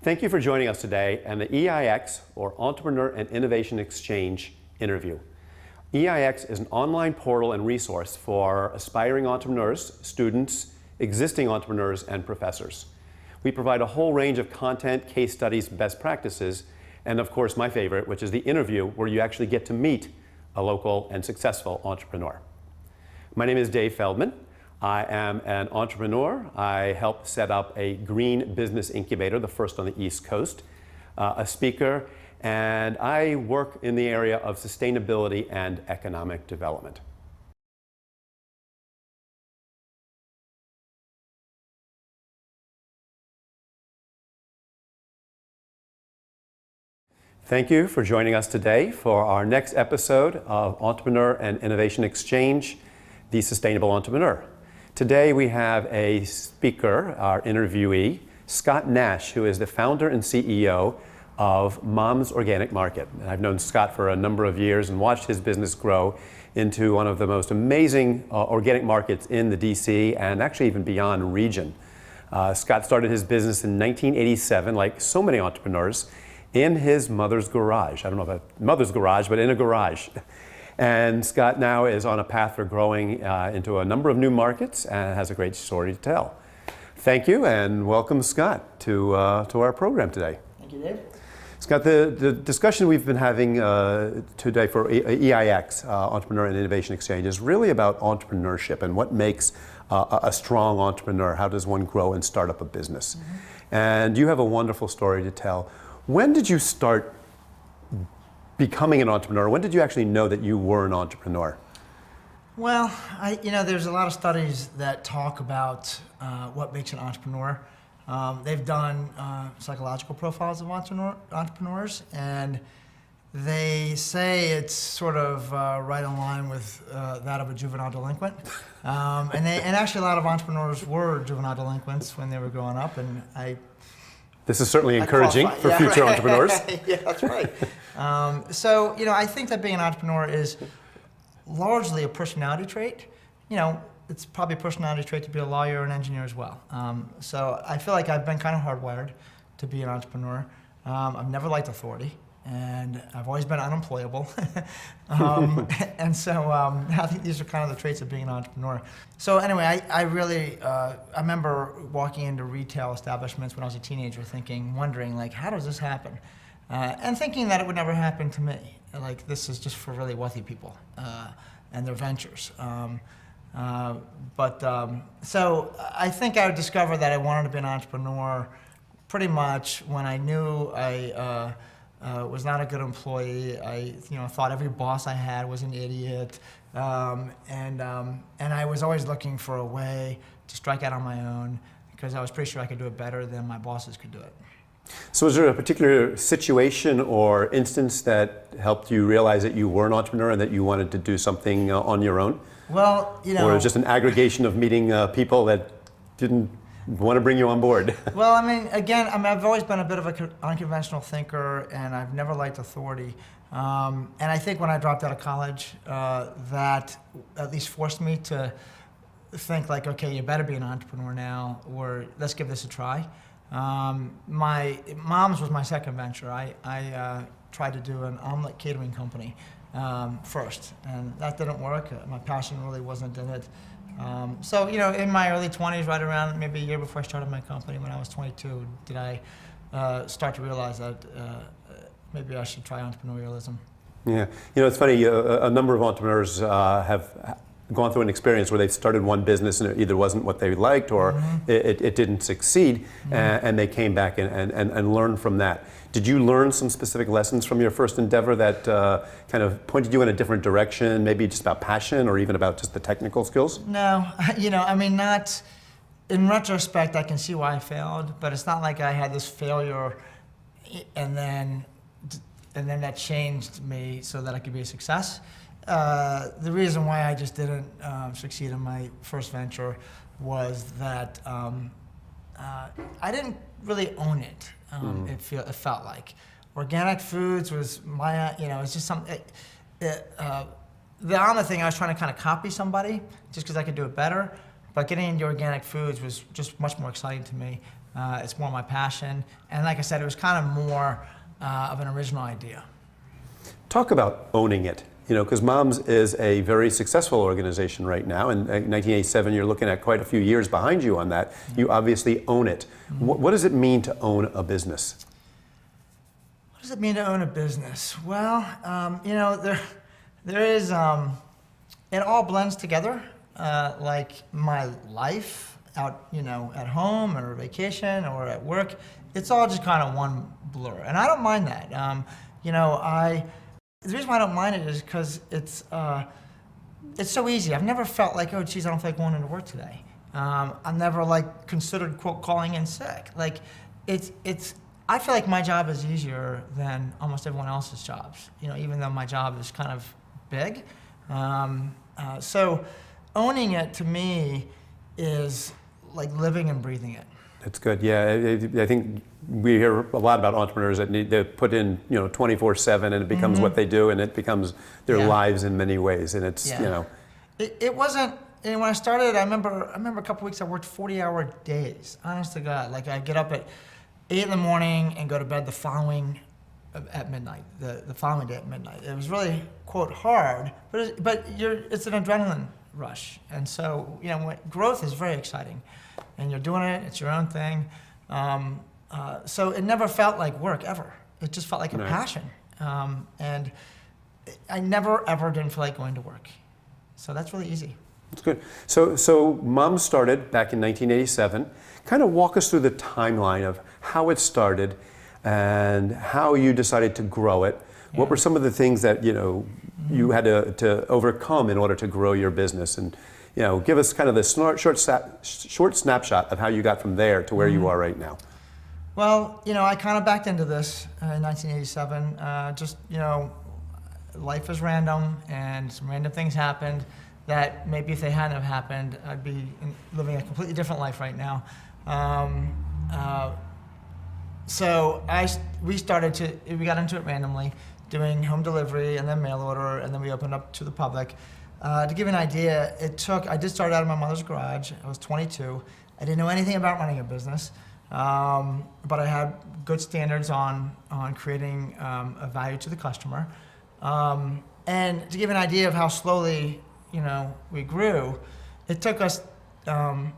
Thank you for joining us today and the EIX, or Entrepreneur and Innovation Exchange interview. EIX is an online portal and resource for aspiring entrepreneurs, students, existing entrepreneurs, and professors. We provide a whole range of content, case studies, best practices, and of course my favorite, which is the interview where you actually get to meet a local and successful entrepreneur. My name is Dave Feldman. I am an entrepreneur. I helped set up a green business incubator, the first on the East Coast, a speaker, and I work in the area of sustainability and economic development. Thank you for joining us today for our next episode of Entrepreneur and Innovation Exchange, The Sustainable Entrepreneur. Today we have a speaker, our interviewee, Scott Nash, who is the founder and CEO of Mom's Organic Market. I've known Scott for a number of years and watched his business grow into one of the most amazing organic markets in the DC and actually even beyond region. Scott started his business in 1987, like so many entrepreneurs, in his mother's garage. I don't know about mother's garage, but in a garage. And Scott now is on a path for growing into a number of new markets and has a great story to tell. Thank you and welcome, Scott, to our program today. Thank you, Dave. Scott, the discussion we've been having today for EIX, Entrepreneur and Innovation Exchange, is really about entrepreneurship and what makes a strong entrepreneur. How does one grow and start up a business? Mm-hmm. And you have a wonderful story to tell. When did you start becoming an entrepreneur? When did you actually know that you were an entrepreneur? Well, there's a lot of studies that talk about what makes an entrepreneur. They've done psychological profiles of entrepreneurs, and they say it's sort of right in line with that of a juvenile delinquent. And actually a lot of entrepreneurs were juvenile delinquents when they were growing up, and This is certainly encouraging for future entrepreneurs. Yeah, that's right. So, I think that being an entrepreneur is largely a personality trait. It's probably a personality trait to be a lawyer or an engineer as well. So I feel like I've been kind of hardwired to be an entrepreneur. I've never liked authority, and I've always been unemployable. And so I think these are kind of the traits of being an entrepreneur. So anyway, I remember walking into retail establishments when I was a teenager wondering, like, how does this happen? And thinking that it would never happen to me. Like, this is just for really wealthy people and their ventures. So I think I discovered that I wanted to be an entrepreneur pretty much when I knew I was not a good employee. I thought every boss I had was an idiot, and I was always looking for a way to strike out on my own because I was pretty sure I could do it better than my bosses could do it. So is there a particular situation or instance that helped you realize that you were an entrepreneur and that you wanted to do something on your own? Well, Or it was just an aggregation of meeting people that didn't want to bring you on board? Well, I've always been a bit of an unconventional thinker, and I've never liked authority. And I think when I dropped out of college, that at least forced me to think like, okay, you better be an entrepreneur now, or let's give this a try. My mom's was my second venture. I tried to do an omelet catering company first, and that didn't work. My passion really wasn't in it. So, in my early 20s, right around maybe a year before I started my company, when I was 22, did I start to realize that maybe I should try entrepreneurialism. Yeah. It's funny, a number of entrepreneurs have gone through an experience where they started one business and it either wasn't what they liked or mm-hmm. it didn't succeed, mm-hmm. and they came back and learned from that. Did you learn some specific lessons from your first endeavor that kind of pointed you in a different direction, maybe just about passion or even about just the technical skills? No, not, in retrospect I can see why I failed, but it's not like I had this failure and then that changed me so that I could be a success. The reason why I just didn't succeed in my first venture was that I didn't really own it. It felt like organic foods was my, it's just something. The omelet thing, I was trying to kind of copy somebody just because I could do it better. But getting into organic foods was just much more exciting to me. It's more my passion. And like I said, it was kind of more of an original idea. Talk about owning it, because Moms is a very successful organization right now. And in 1987, you're looking at quite a few years behind you on that. You obviously own it. What does it mean to own a business? What does it mean to own a business? Well, there is, it all blends together, like my life out, at home or vacation or at work. It's all just kind of one blur, and I don't mind that. The reason why I don't mind it is because it's so easy. I've never felt like, oh, geez, I don't feel like going into work today. I've never considered, quote, calling in sick. I feel like my job is easier than almost everyone else's jobs. Even though my job is kind of big. So owning it to me is like living and breathing it. That's good. Yeah, I think we hear a lot about entrepreneurs that need to put in, 24/7, and it becomes what they do, and it becomes their lives in many ways. And it's, It wasn't. And when I started, I remember a couple weeks I worked 40-hour days. Honest to God, I'd get up at 8 in the morning and go to bed the following at midnight. The following day at midnight. It was really, quote, hard, but it's an adrenaline rush, and so growth is very exciting, and you're doing it. It's your own thing. So it never felt like work ever. It just felt like a passion, and I never ever didn't feel like going to work. So that's really easy. That's good. So Mom started back in 1987. Kind of walk us through the timeline of how it started and how you decided to grow it. Yeah. What were some of the things that you had to overcome in order to grow your business? And give us kind of the short snapshot of how you got from there to where you are right now. Well, I kind of backed into this in 1987. Life is random, and some random things happened that maybe if they hadn't have happened, I'd be living a completely different life right now. So we got into it randomly, doing home delivery and then mail order, and then we opened up to the public. To give you an idea, I did start out in my mother's garage. I was 22. I didn't know anything about running a business, but I had good standards on creating a value to the customer. And to give you an idea of how slowly, we grew, it took us 9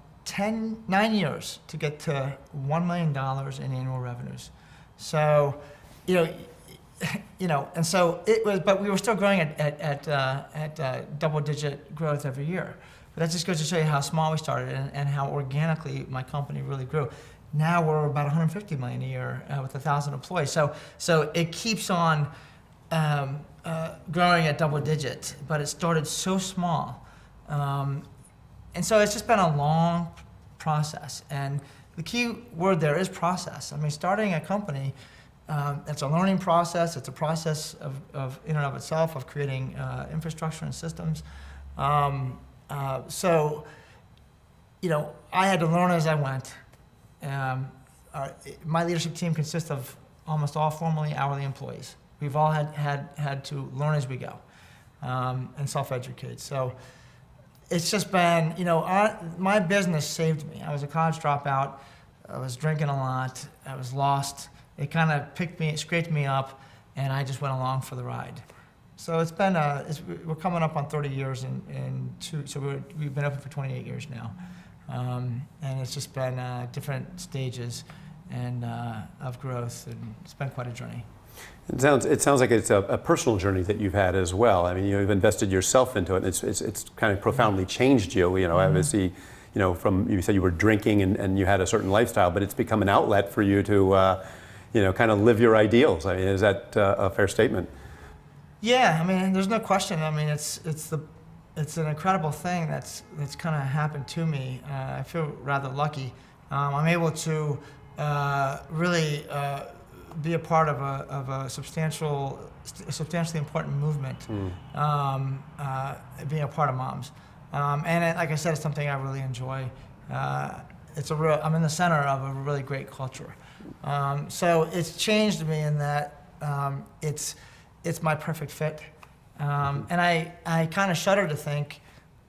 years to get to $1 million in annual revenues. So, and so it was, but we were still growing at double-digit growth every year. But that just goes to show you how small we started and how organically my company really grew. Now we're about 150 million a year with 1,000 employees. So it keeps on growing at double digits, but it started so small. And so it's just been a long process. And the key word there is process. I mean, starting a company, it's a learning process. It's a process of in and of itself, of creating infrastructure and systems. So, I had to learn as I went. My leadership team consists of almost all formerly hourly employees. We've all had to learn as we go and self-educate. So it's just been, my business saved me. I was a college dropout. I was drinking a lot. I was lost. It kind of scraped me up, and I just went along for the ride. So it's been, we're coming up on 30 years we've been open for 28 years now. And it's just been different stages of growth, and it's been quite a journey. It sounds like it's a personal journey that you've had as well. I mean, you've invested yourself into it, and it's kind of profoundly changed you. Obviously, from you said you were drinking and you had a certain lifestyle, but it's become an outlet for you to, kind of live your ideals. I mean, is that a fair statement? Yeah, I mean, there's no question. I mean, it's an incredible thing that's kind of happened to me. I feel rather lucky. I'm able to really be a part of a substantially important movement, being a part of Moms. And like I said, it's something I really enjoy. I'm in the center of a really great culture. So it's changed me in that it's my perfect fit. And I kind of shudder to think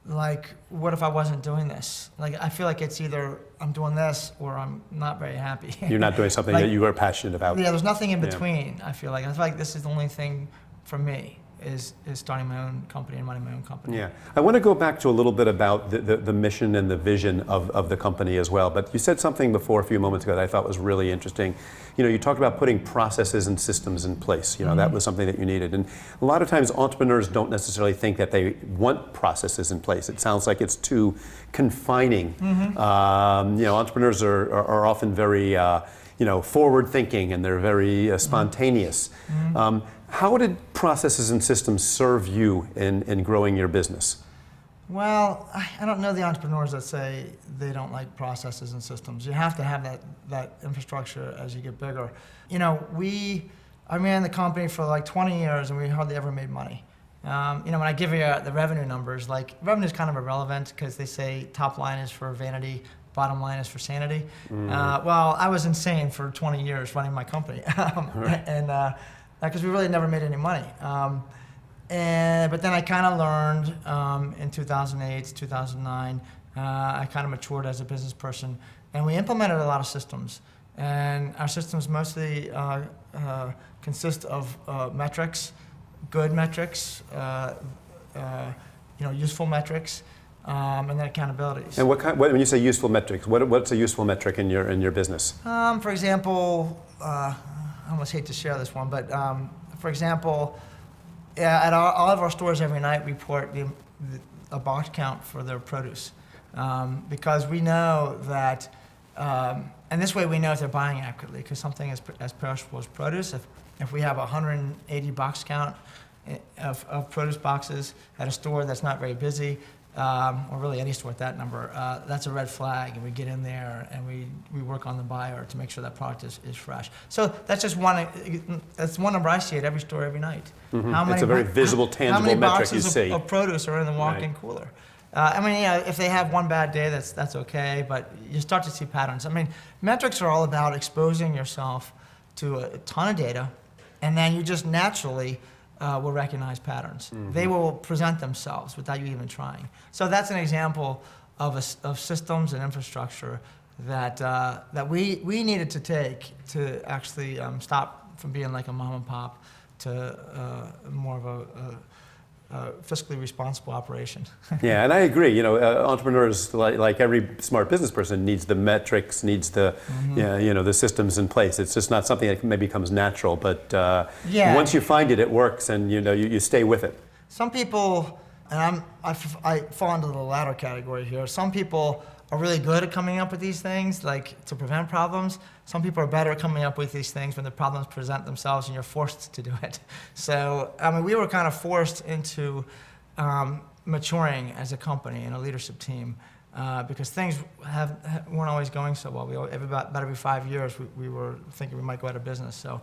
like, what if I wasn't doing this? Like, I feel like it's either I'm doing this or I'm not very happy. You're not doing something Like, that you are passionate about. Yeah, there's nothing in Yeah. between. I feel like this is the only thing for me is starting my own company and running my own company. Yeah, I want to go back to a little bit about the mission and the vision of the company as well. But you said something before a few moments ago that I thought was really interesting. You know, you talked about putting processes and systems in place. You know, that was something that you needed. And a lot of times entrepreneurs don't necessarily think that they want processes in place. It sounds like it's too confining. You know, entrepreneurs are often very forward thinking, and they're very spontaneous. How did processes and systems serve you in growing your business? Well, I don't know the entrepreneurs that say they don't like processes and systems. You have to have that infrastructure as you get bigger. You know, I ran the company for like 20 years and we hardly ever made money. You know, when I give you the revenue numbers, like revenue is kind of irrelevant because they say top line is for vanity, bottom line is for sanity. Well, I was insane for 20 years running my company. And because we really never made any money. But then I kind of learned in 2008, 2009, I kind of matured as a business person, and we implemented a lot of systems. And our systems mostly consist of metrics, good metrics, useful metrics, and then accountabilities. And when you say useful metrics, what's a useful metric in your business? For example, I almost hate to share this one, but for example, at all of our stores every night we report a box count for their produce because we know that, and this way we know if they're buying accurately because something as perishable as produce, if we have 180 box count of produce boxes at a store that's not very busy, or really any store at that number, that's a red flag, and we get in there and we work on the buyer to make sure that product is fresh. So that's just that's one number I see at every store every night. It's a very visible, tangible metric you see. How many boxes of produce are in the walk-in cooler? I mean, if they have one bad day, that's okay, but you start to see patterns. I mean, metrics are all about exposing yourself to a ton of data, and then you just naturally will recognize patterns. They will present themselves without you even trying. So that's an example of systems and infrastructure that we needed to take to actually stop from being like a mom and pop to more of a fiscally responsible operation. Yeah, and I agree. You know, entrepreneurs, like every smart business person, needs the metrics, needs the the systems in place. It's just not something that maybe comes natural, but once you find it, it works, and you stay with it. Some people, and I fall into the latter category here. Some people are really good at coming up with these things, like to prevent problems. Some people are better at coming up with these things when the problems present themselves and you're forced to do it. So, I mean, we were kind of forced into maturing as a company and a leadership team because things weren't always going so well. About every 5 years, we were thinking we might go out of business. So,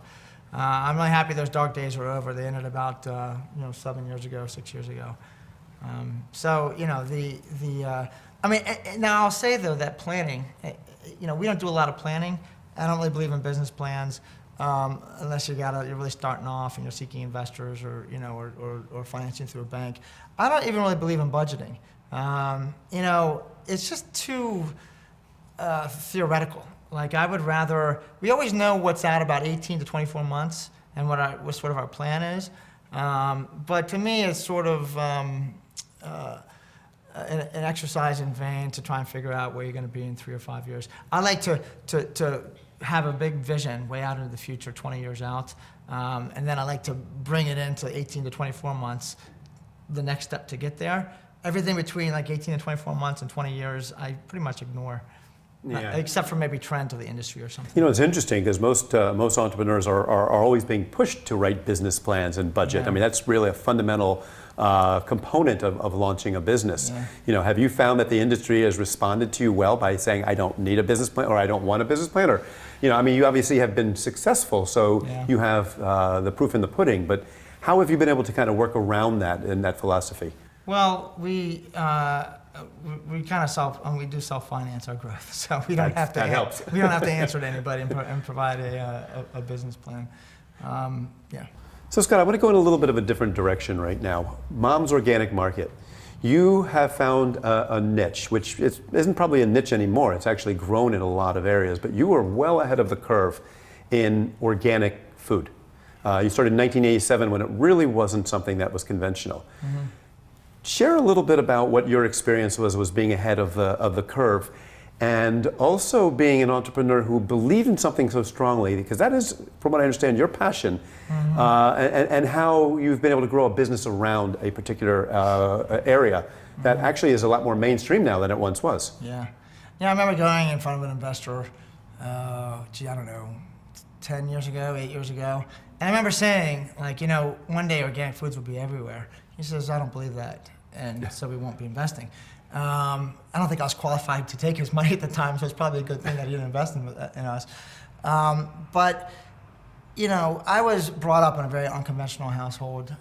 I'm really happy those dark days were over. They ended about 6 years ago. So, I mean, now I'll say though that planning, we don't do a lot of planning. I don't really believe in business plans unless you're really starting off and you're seeking investors or financing through a bank. I don't even really believe in budgeting. It's just too theoretical. Like I would rather, we always know what's out about 18 to 24 months and what sort of our plan is. But to me, it's sort of an exercise in vain to try and figure out where you're going to be in 3 or 5 years. I like to have a big vision way out into the future, 20 years out, and then I like to bring it into 18 to 24 months, the next step to get there. Everything between like 18 to 24 months and 20 years, I pretty much ignore. Except for maybe trend of the industry or something. It's interesting because most entrepreneurs are always being pushed to write business plans and budget. Yeah. I mean, that's really a fundamental component of launching a business. Yeah. Have you found that the industry has responded to you well by saying, I don't need a business plan or I don't want a business plan? Or, you obviously have been successful, so you have the proof in the pudding, but how have you been able to kind of work around that in that philosophy? Well, we kind of we do self-finance our growth, so we don't have to. That helps. We don't have to answer to anybody and provide a business plan. So Scott, I want to go in a little bit of a different direction right now. Mom's Organic Market. You have found a niche, which isn't probably a niche anymore. It's actually grown in a lot of areas, but you were well ahead of the curve in organic food. You started in 1987 when it really wasn't something that was conventional. Mm-hmm. Share a little bit about what your experience was being ahead of the curve, and also being an entrepreneur who believed in something so strongly, because that is, from what I understand, your passion, mm-hmm. And how you've been able to grow a business around a particular area that actually is a lot more mainstream now than it once was. Yeah. Yeah, I remember going in front of an investor, I don't know, 10 years ago, 8 years ago. And I remember saying, like, one day organic foods will be everywhere. He says, I don't believe that, and so we won't be investing. I don't think I was qualified to take his money at the time, so it's probably a good thing that he didn't invest in us. But I was brought up in a very unconventional household.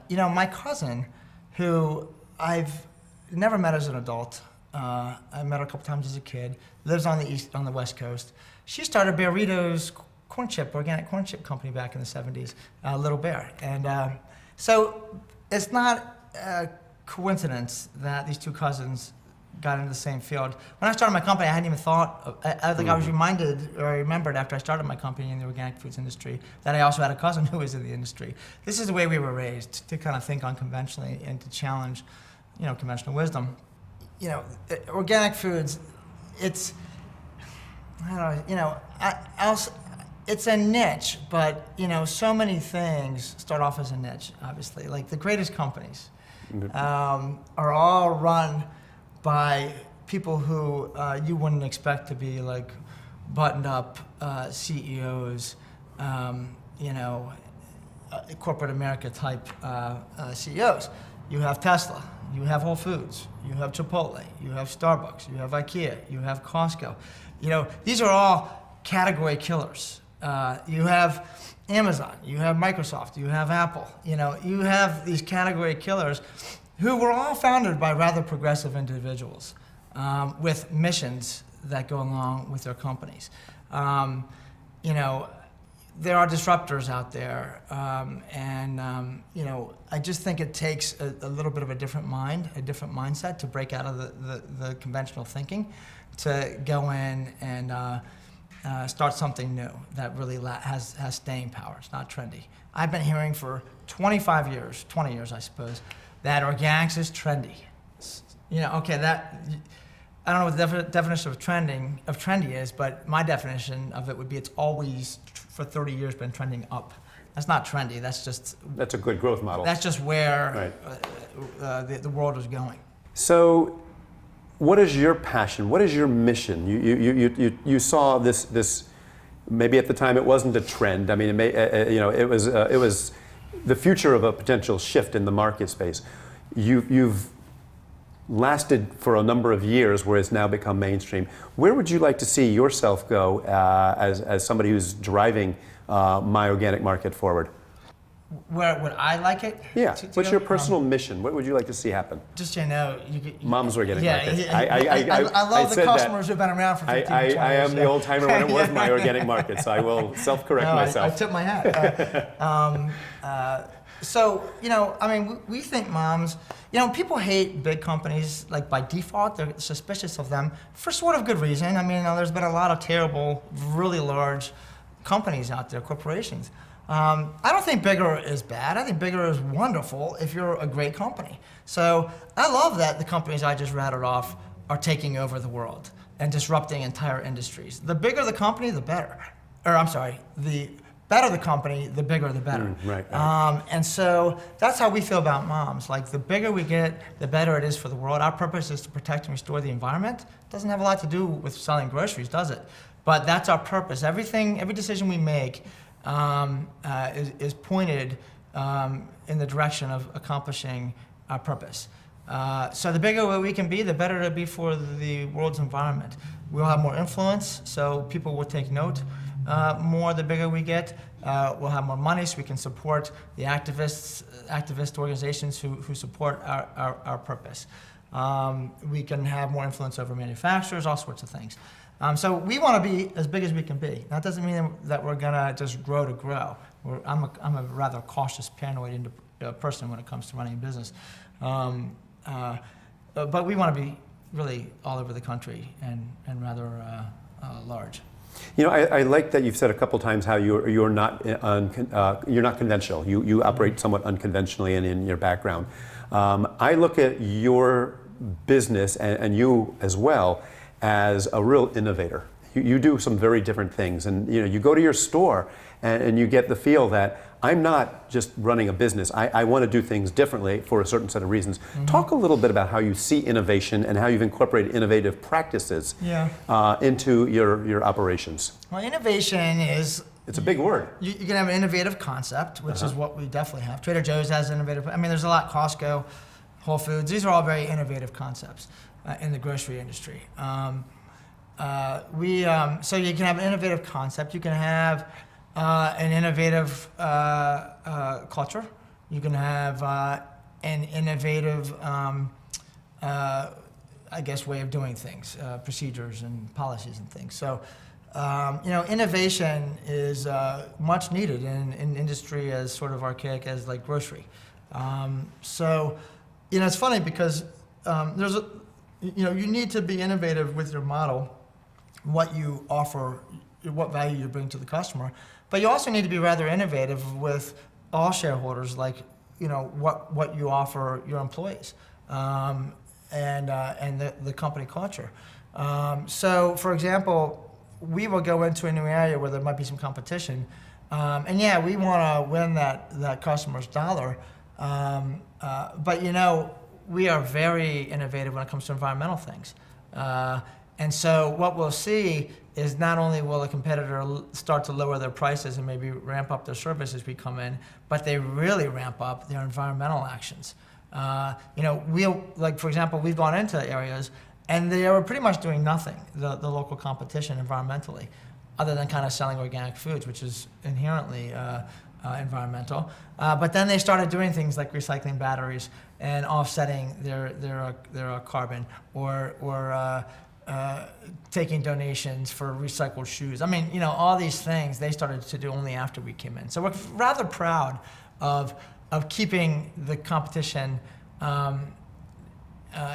My cousin, who I've never met as an adult, I met her a couple times as a kid, lives on the West Coast. She started Bearito's organic corn chip company back in the 70s, Little Bear. And so it's not a coincidence that these two cousins got into the same field. When I started my company, I hadn't even thought, I was reminded, or I remembered after I started my company in the organic foods industry, that I also had a cousin who was in the industry. This is the way we were raised, to kind of think unconventionally and to challenge, conventional wisdom. Organic foods, it's, it's a niche, but so many things start off as a niche, obviously. Like the greatest companies are all run by people who you wouldn't expect to be like buttoned up CEOs, corporate America type CEOs. You have Tesla, you have Whole Foods, you have Chipotle, you have Starbucks, you have IKEA, you have Costco. These are all category killers. You have Amazon, you have Microsoft, you have Apple. You have these category killers who were all founded by rather progressive individuals with missions that go along with their companies. There are disruptors out there, and I just think it takes a little bit of a different mindset to break out of the conventional thinking, to go in and start something new that really has staying power. It's not trendy. I've been hearing for 20 years, I suppose, that organics is trendy. I don't know what the definition of trendy is, but my definition of it would be it's always, for 30 years, been trending up. That's not trendy, that's a good growth model. That's just where the world is going. So, what is your passion? What is your mission? You saw this. Maybe at the time it wasn't a trend. I mean, it was the future of a potential shift in the market space. You've lasted for a number of years, where it's now become mainstream. Where would you like to see yourself go as somebody who's driving my organic market forward? Where would I like it? Yeah. To What's go? your personal mission? What would you like to see happen? Just Mom's organic market. Yeah, I love the customers who've been around for 15 years. I am the old timer when it was my organic market, so I will self-correct myself. I tip my hat. We think moms, people hate big companies, like by default, they're suspicious of them for sort of good reason. There's been a lot of terrible, really large companies out there, corporations. I don't think bigger is bad. I think bigger is wonderful if you're a great company. So I love that the companies I just rattled off are taking over the world and disrupting entire industries. The bigger the company, the better. The better the company, the bigger the better. Right. And so that's how we feel about moms. Like, the bigger we get, the better it is for the world. Our purpose is to protect and restore the environment. It doesn't have a lot to do with selling groceries, does it? But that's our purpose. Every decision we make is pointed in the direction of accomplishing our purpose. So the bigger we can be, the better it'll be for the world's environment. We'll have more influence, so people will take note more the bigger we get. We'll have more money, so we can support the activist organizations who support our purpose. We can have more influence over manufacturers, all sorts of things. So we want to be as big as we can be. That doesn't mean that we're going to just grow to grow. I'm a rather cautious, paranoid person when it comes to running a business. But we want to be really all over the country and rather large. You know, I like that you've said a couple times how you're not conventional. You operate somewhat unconventionally and in your background. I look at your business and you as well as a real innovator. You do some very different things, and you go to your store and you get the feel that I'm not just running a business. I want to do things differently for a certain set of reasons. Mm-hmm. Talk a little bit about how you see innovation and how you've incorporated innovative practices into your operations. Well, innovation is... It's a big word. You can have an innovative concept, which is what we definitely have. Trader Joe's has innovative... I mean, there's a lot, Costco, Whole Foods. These are all very innovative concepts in the grocery industry. So you can have an innovative concept. You can have an innovative culture. You can have an innovative, I guess, way of doing things, procedures and policies and things. So, innovation is much needed in an industry as sort of archaic as like grocery. So, it's funny because you need to be innovative with your model, what you offer, what value you bring to the customer. But you also need to be rather innovative with all shareholders, like what you offer your employees and the company culture. So, for example, we will go into a new area where there might be some competition, and we want to win that customer's dollar. But we are very innovative when it comes to environmental things. And so what we'll see is not only will a competitor start to lower their prices and maybe ramp up their service as we come in, but they really ramp up their environmental actions. For example, we've gone into areas and they were pretty much doing nothing, the local competition environmentally, other than kind of selling organic foods, which is inherently environmental. But then they started doing things like recycling batteries and offsetting their carbon, or taking donations for recycled shoes. I mean, all these things they started to do only after we came in. So we're rather proud of keeping the competition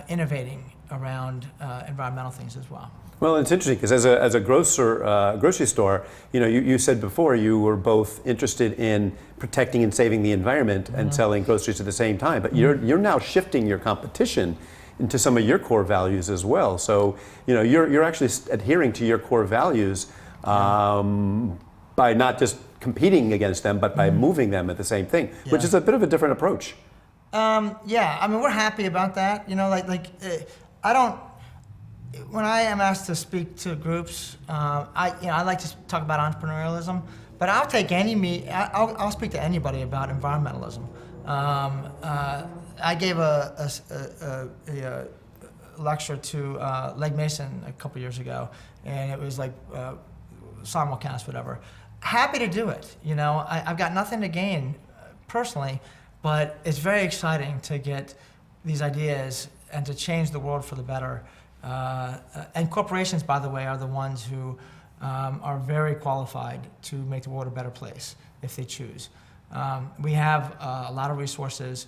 innovating around environmental things as well. Well, it's interesting because as a grocery store, you said before you were both interested in protecting and saving the environment and selling groceries at the same time. But you're now shifting your competition into some of your core values as well. So you're actually adhering to your core values by not just competing against them, but by moving them at the same thing, which is a bit of a different approach. I mean, we're happy about that. I don't. When I am asked to speak to groups, I like to talk about entrepreneurialism, but I'll take I'll speak to anybody about environmentalism. I gave a lecture to Legg Mason a couple years ago, and it was like simulcast, whatever. Happy to do it. I've got nothing to gain personally, but it's very exciting to get these ideas and to change the world for the better. And corporations, by the way, are the ones who are very qualified to make the world a better place if they choose. We have a lot of resources,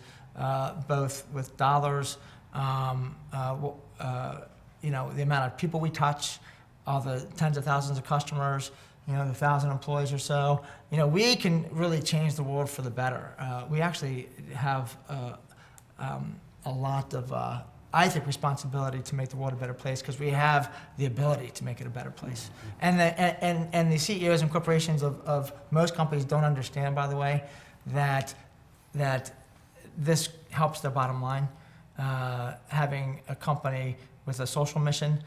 both with dollars, the amount of people we touch, all the tens of thousands of customers, the 1,000 employees or so. We can really change the world for the better. We actually have a lot of, I think, responsibility to make the world a better place because we have the ability to make it a better place. And the CEOs and corporations of most companies don't understand, by the way, that this helps their bottom line. Having a company with a social mission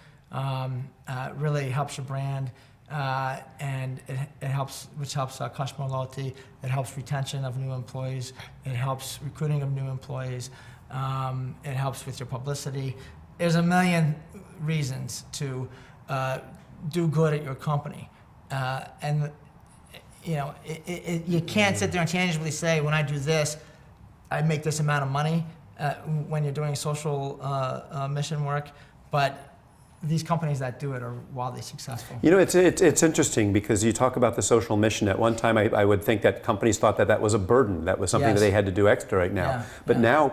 really helps your brand, and it helps, which helps customer loyalty. It helps retention of new employees. It helps recruiting of new employees. It helps with your publicity. There's a million reasons to do good at your company, and you can't sit there and tangibly say, when I do this, I make this amount of money when you're doing social mission work. But these companies that do it are wildly successful. You know, it's interesting because you talk about the social mission. At one time, I would think that companies thought that was a burden, that was something Yes. that they had to do extra right now. Yeah, But yeah. now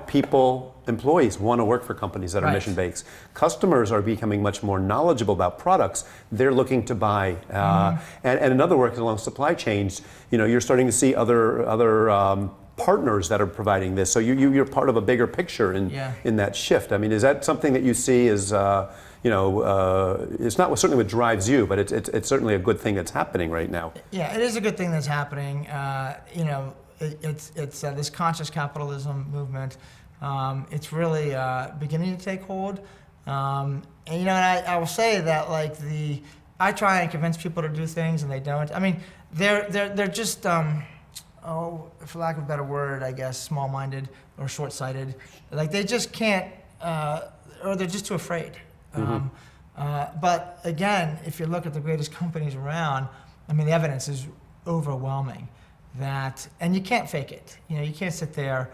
employees want to work for companies that are Right. mission-based. Customers are becoming much more knowledgeable about products they're looking to buy. And in other words, along supply chains, you know, you're starting to see other partners that are providing this. So you're part of a bigger picture in that shift. I mean, is that something that you see as, it's not certainly what drives you, but it's certainly a good thing that's happening right now. Yeah, it is a good thing that's happening. It's this conscious capitalism movement. It's really beginning to take hold. And I will say that I try and convince people to do things and they don't. I mean, they're just for lack of a better word, I guess, small-minded or short-sighted. Like they just can't, or they're just too afraid. But again, if you look at the greatest companies around, I mean, the evidence is overwhelming and you can't fake it. You know, you can't sit there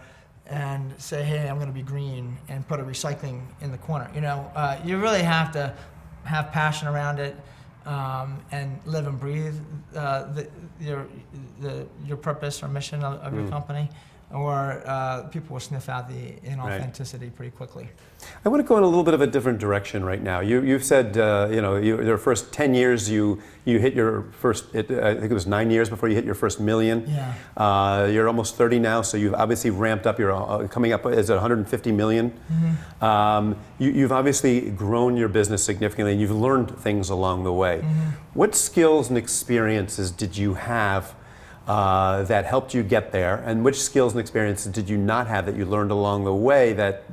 and say, hey, I'm going to be green and put a recycling in the corner. You know, you really have to have passion around it and live and breathe your purpose or mission of your company, or people will sniff out the inauthenticity pretty quickly. I want to go in a little bit of a different direction right now. You've said, your first 10 years you hit your first, I think it was 9 years before you hit your first million. Yeah. You're almost 30 now, so you've obviously ramped up. You're coming up, is it 150 million? You've obviously grown your business significantly and you've learned things along the way. What skills and experiences did you have that helped you get there, and which skills and experiences did you not have that you learned along the way that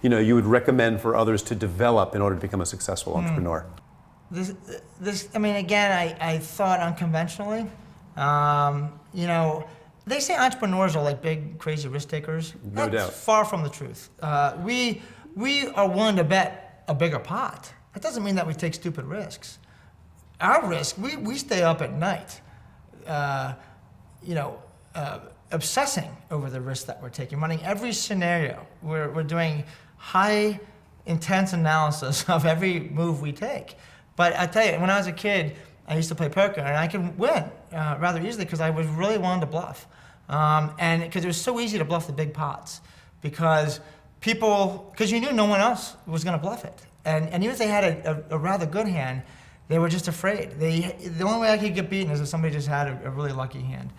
you would recommend for others to develop in order to become a successful entrepreneur? I mean, again, I thought unconventionally. They say entrepreneurs are like big, crazy risk takers. No doubt. That's far from the truth. We are willing to bet a bigger pot. That doesn't mean that we take stupid risks. Our risk, we stay up at night. Obsessing over the risks that we're taking, running every scenario. We're doing high, intense analysis of every move we take. But I tell you, when I was a kid, I used to play poker, and I could win rather easily because I was really willing to bluff. And because it was so easy to bluff the big pots, because you knew no one else was going to bluff it. And even if they had a rather good hand, they were just afraid. The only way I could get beaten is if somebody just had a really lucky hand.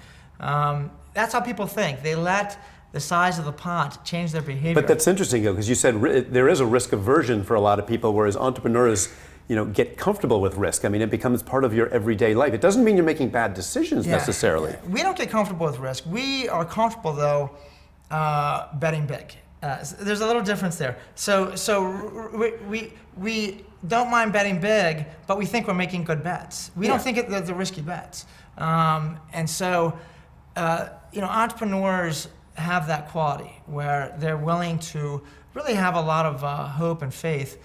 That's how people think. They let the size of the pot change their behavior. But that's interesting, though, because you said there is a risk aversion for a lot of people, whereas entrepreneurs, get comfortable with risk. I mean, it becomes part of your everyday life. It doesn't mean you're making bad decisions necessarily. Yeah. We don't get comfortable with risk. We are comfortable, though, betting big. There's a little difference there. So we don't mind betting big, but we think we're making good bets. We don't think they're risky bets. Entrepreneurs have that quality where they're willing to really have a lot of hope and faith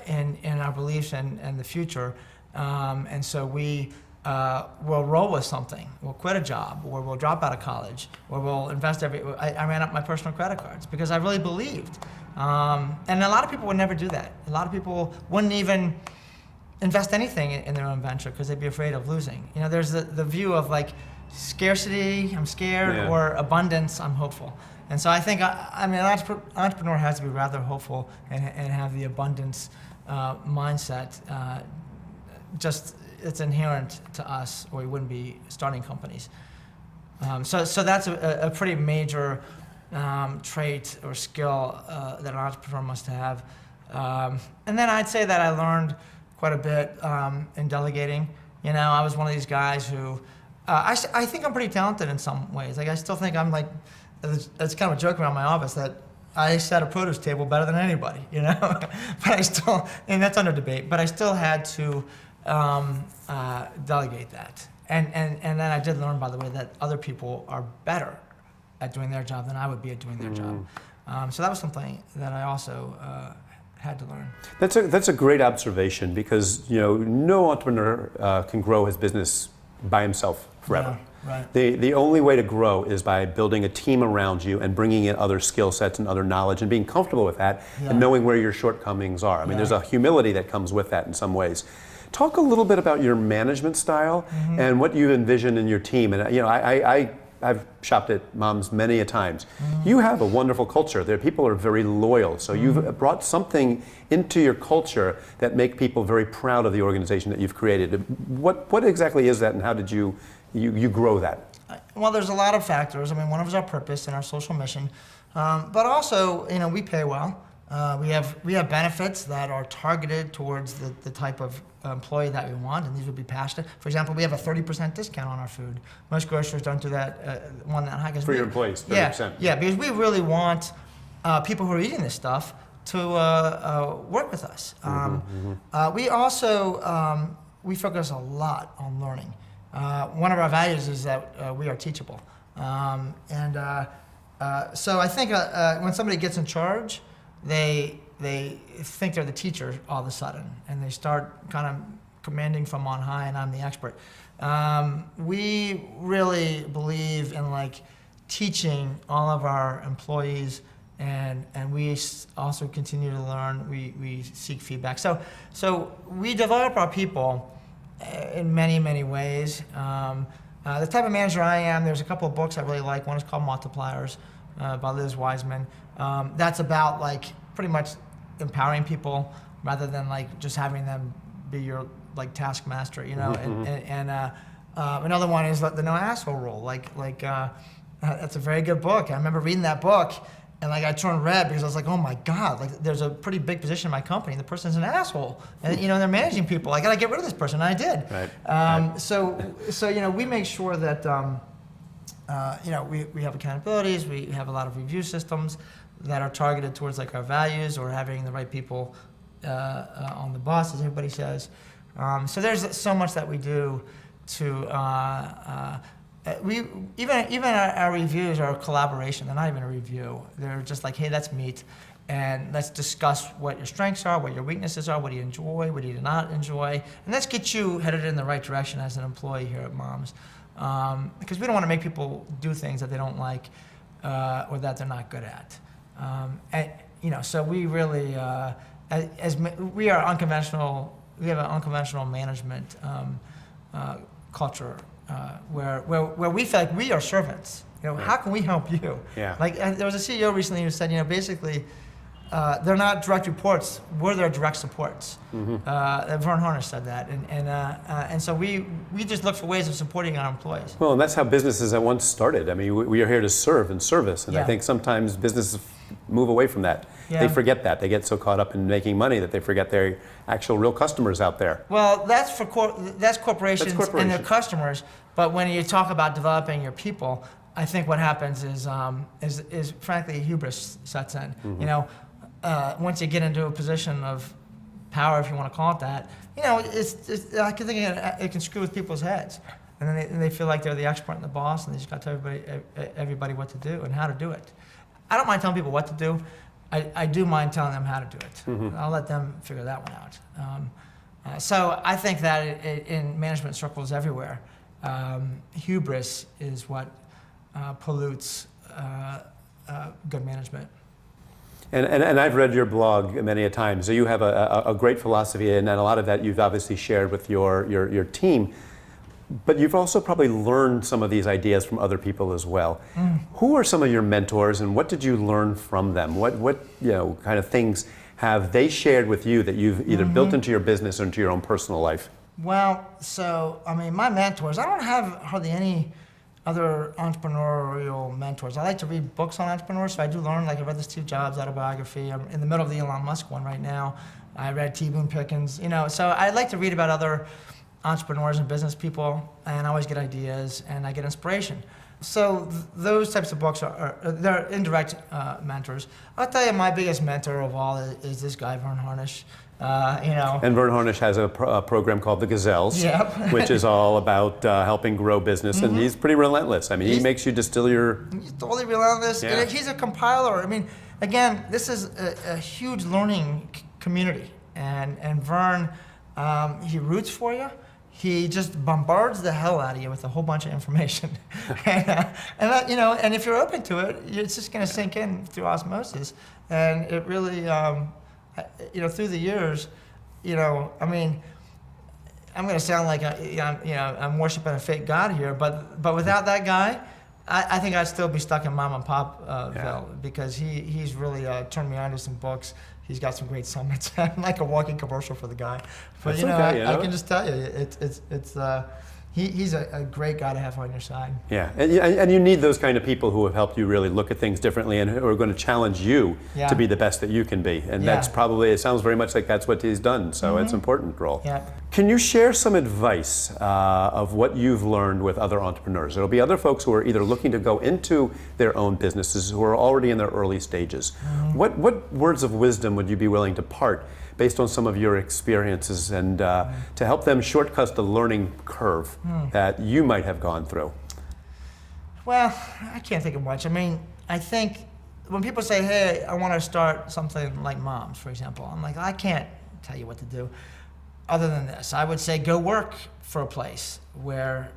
in our beliefs and the future. And so we will roll with something. We'll quit a job, or we'll drop out of college, or we'll invest I ran up my personal credit cards because I really believed. And a lot of people would never do that. A lot of people wouldn't even invest anything in their own venture because they'd be afraid of losing. There's the view of like scarcity, I'm scared, or abundance, I'm hopeful. And so I think, an entrepreneur has to be rather hopeful and have the abundance mindset. It's inherent to us, or we wouldn't be starting companies. So that's a pretty major trait or skill that an entrepreneur must have. And then I'd say that I learned quite a bit in delegating. I was one of these guys who, I think I'm pretty talented in some ways. Like I still think I'm like, it's kind of a joke around my office that I set a produce table better than anybody, But I still, and that's under debate, but I still had to delegate that. And then I did learn, by the way, that other people are better at doing their job than I would be at doing their job. So that was something that I also had to learn. That's a great observation because no entrepreneur can grow his business by himself forever. Right. The only way to grow is by building a team around you and bringing in other skill sets and other knowledge and being comfortable with that and knowing where your shortcomings are. I mean, there's a humility that comes with that in some ways. Talk a little bit about your management style and what you envision in your team. And you know, I've shopped at Mom's many a times. You have a wonderful culture. There, people are very loyal. So you've brought something into your culture that make people very proud of the organization that you've created. What exactly is that, and how did you grow that? Well, there's a lot of factors. I mean, one of them is our purpose and our social mission, but also, you know, we pay well. We have benefits that are targeted towards the type of employee that we want, and these would be passionate. For example, we have a 30% discount on our food. Most grocers don't do that one that high. For your employees, 30%. Yeah, because we really want people who are eating this stuff to work with us. We also we focus a lot on learning. One of our values is that we are teachable, so I think when somebody gets in charge, they think they're the teacher all of a sudden, and they start kind of commanding from on high, and I'm the expert. We really believe in like teaching all of our employees, and we also continue to learn. We seek feedback. So we develop our people in many ways. The type of manager I am, there's a couple of books I really like. One is called Multipliers by Liz Wiseman. That's about like pretty much empowering people rather than like just having them be your like taskmaster, you know. Another one is the no asshole rule. That's a very good book. I remember reading that book and like I turned red because I was like, oh my God, like there's a pretty big position in my company and the person's an asshole, and you know they're managing people. I gotta get rid of this person, and I did. Right. So you know, we make sure that you know, we have accountabilities. We have a lot of review systems that are targeted towards like our values or having the right people on the bus, as everybody says. So there's so much that we do to. Even our reviews are a collaboration. They're not even a review. They're just like, hey, let's meet and let's discuss what your strengths are, what your weaknesses are, what do you enjoy, what do you not enjoy, and let's get you headed in the right direction as an employee here at Mom's. Because we don't want to make people do things that they don't like or that they're not good at. And, you know, so we really, we are unconventional. We have an unconventional management culture where we feel like we are servants. You know, how can we help you? Yeah. Like there was a CEO recently who said, you know, basically. They're not direct reports. We're their direct supports. Vern Harnish said that, and so we just look for ways of supporting our employees. Well, and that's how businesses at once started. I mean, we are here to serve and service, and I Yeah. think sometimes businesses move away from that. Yeah. They forget that. They get so caught up in making money that they forget their actual real customers out there. Well, that's for that's corporations and their customers. But when you talk about developing your people, I think what happens is frankly hubris sets in. You know. Once you get into a position of power, if you want to call it that, you know, I can think it can screw with people's heads, and then they feel like they're the expert and the boss, and they just got to tell everybody what to do and how to do it. I don't mind telling people what to do. I do mind telling them how to do it. I'll let them figure that one out. So I think that in management circles everywhere, hubris is what pollutes good management. And I've read your blog many a time, so you have a great philosophy, and a lot of that you've obviously shared with your team. But you've also probably learned some of these ideas from other people as well. Who are some of your mentors, and what did you learn from them? What you know kind of things have they shared with you that you've either built into your business or into your own personal life? Well, so I mean, my mentors. I don't have hardly any other entrepreneurial mentors. I like to read books on entrepreneurs, so I do learn. Like I read the Steve Jobs autobiography. I'm in the middle of the Elon Musk one right now. I read T. Boone Pickens. You know, so I like to read about other entrepreneurs and business people, and I always get ideas and I get inspiration. So those types of books they're indirect mentors. I'll tell you, my biggest mentor of all is this guy, Vern Harnish. You know. And Vern Harnish has a program called The Gazelles, Yep. which is all about helping grow business, and he's pretty relentless. I mean, he makes you distill your... He's totally relentless. Yeah. He's a compiler. I mean, again, this is a huge learning community, and Vern, he roots for you. he just bombards the hell out of you with a whole bunch of information, and if you're open to it, it's just going to sink in through osmosis, and it really, through the years, I mean, I'm going to sound like I'm worshiping a fake god here, but without that guy, I think I'd still be stuck in mom and pop ville, because he's really turned me on to some books. He's got some great summits. I'm like a walking commercial for the guy. But I can just tell you, he's a great guy to have on your side. Yeah, and you need those kind of people who have helped you really look at things differently and who are going to challenge you to be the best that you can be. And that's probably, it sounds very much like that's what he's done. So it's an important role. Yeah. Can you share some advice of what you've learned with other entrepreneurs? There'll be other folks who are either looking to go into their own businesses, who are already in their early stages. What words of wisdom would you be willing to part based on some of your experiences and to help them shortcut the learning curve that you might have gone through? Well, I can't think of much. I mean, I think when people say, hey, I want to start something like Moms, for example, I'm like, I can't tell you what to do other than this. I would say go work for a place where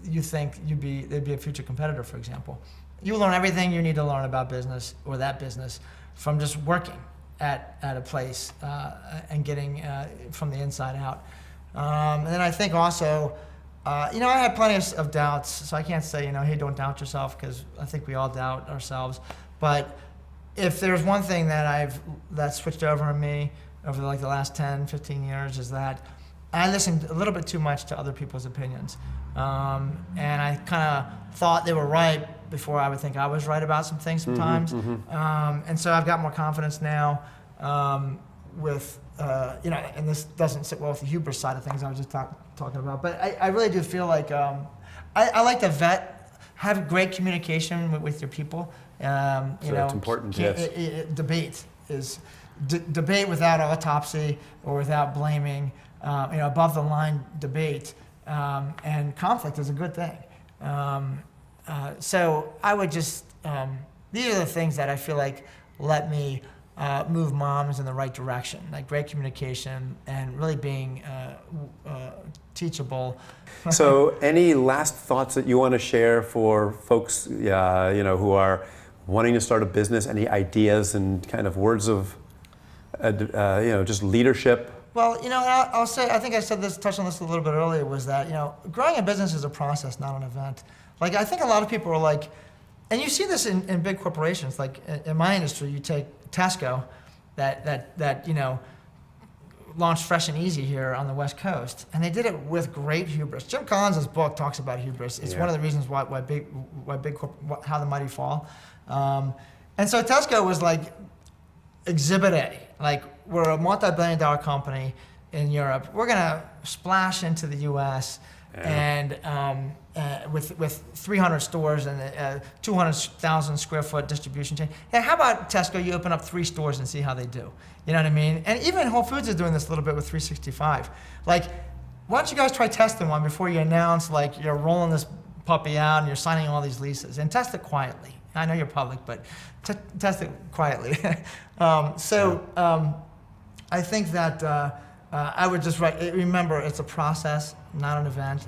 you think they'd be a future competitor, for example. You learn everything you need to learn about business or that business from just working at a place and getting from the inside out. And then I think also, I had plenty of doubts, so I can't say, hey, don't doubt yourself, because I think we all doubt ourselves. But if there's one thing that's switched over on me over the last 10, 15 years, is that I listened a little bit too much to other people's opinions. And I kind of thought they were right before I would think I was right about some things sometimes. And so I've got more confidence now with, and this doesn't sit well with the hubris side of things I was just talking about, but I really do feel like I like to have great communication with your people. It's important, yes. Debate without autopsy or without blaming, above the line debate, and conflict is a good thing. So I would just, these are the things that I feel like let me move Moms in the right direction, like great communication and really being teachable. So any last thoughts that you want to share for folks who are wanting to start a business, any ideas and kind of words of just leadership? Well, I'll say, I think I touched on this a little bit earlier, was that, growing a business is a process, not an event. Like, I think a lot of people are like, and you see this in big corporations, like in my industry, you take Tesco, that launched Fresh and Easy here on the West Coast, and they did it with great hubris. Jim Collins' book talks about hubris. It's one of the reasons how the mighty fall. And so Tesco was like Exhibit A. Like, we're a multi-billion-dollar company in Europe. We're gonna splash into the U.S. and with 300 stores and a 200,000 square foot distribution chain. Hey, how about Tesco? You open up 3 stores and see how they do. You know what I mean? And even Whole Foods is doing this a little bit with 365. Like, why don't you guys try testing one before you announce like you're rolling this puppy out and you're signing all these leases, and test it quietly. I know you're public, but test it quietly. I think that I would just remember it's a process, not an event.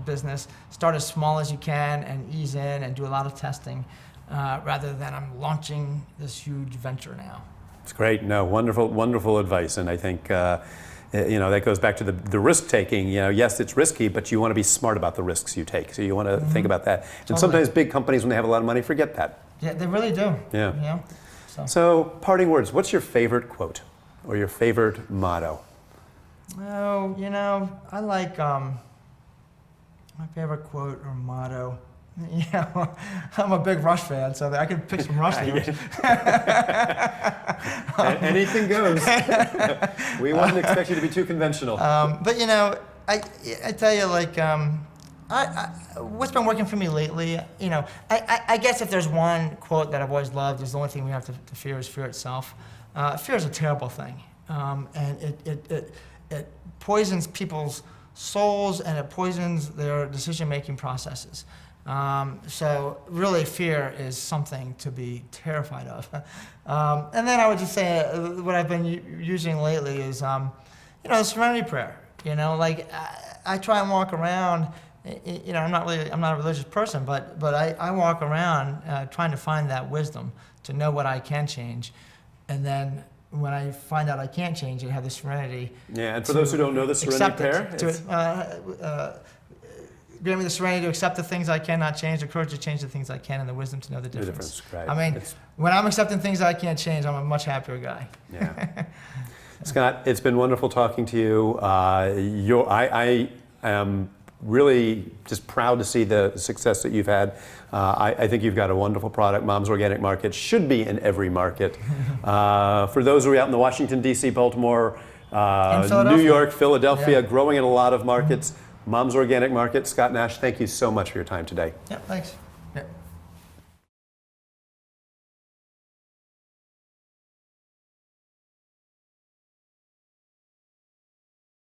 Business. Start as small as you can and ease in and do a lot of testing, rather than I'm launching this huge venture now. It's great. No, wonderful advice, and I think that goes back to the risk taking. Yes, it's risky, but you want to be smart about the risks you take. So you want to think about that. And sometimes big companies, when they have a lot of money, forget that. Yeah, they really do. Yeah. So parting words. What's your favorite quote or your favorite motto? Oh, I like my favorite quote or motto. I'm a big Rush fan, so I could pick some Rush lyrics. Anything goes. We wouldn't expect you to be too conventional. But I tell you, like, what's been working for me lately, I guess if there's one quote that I've always loved, is the only thing we have to fear is fear itself. Fear is a terrible thing, and it poisons people's souls and it poisons their decision-making processes. So really, fear is something to be terrified of. And then I would just say what I've been using lately is, the Serenity Prayer. You know, like I try and walk around. You know, I'm not a religious person, but I walk around trying to find that wisdom to know what I can change, and then when I find out I can't change it, have the serenity. Yeah, and for those who don't know the serenity prayer, grant me the serenity to accept the things I cannot change, the courage to change the things I can, and the wisdom to know the difference. Right. I mean, when I'm accepting things I can't change, I'm a much happier guy. Yeah. Scott, it's been wonderful talking to you. I am really just proud to see the success that you've had. I think you've got a wonderful product. Mom's Organic Market should be in every market. For those who are out in the Washington, D.C., Baltimore, New York, Philadelphia, growing in a lot of markets. Mom's Organic Market. Scott Nash, thank you so much for your time today. Yeah, thanks.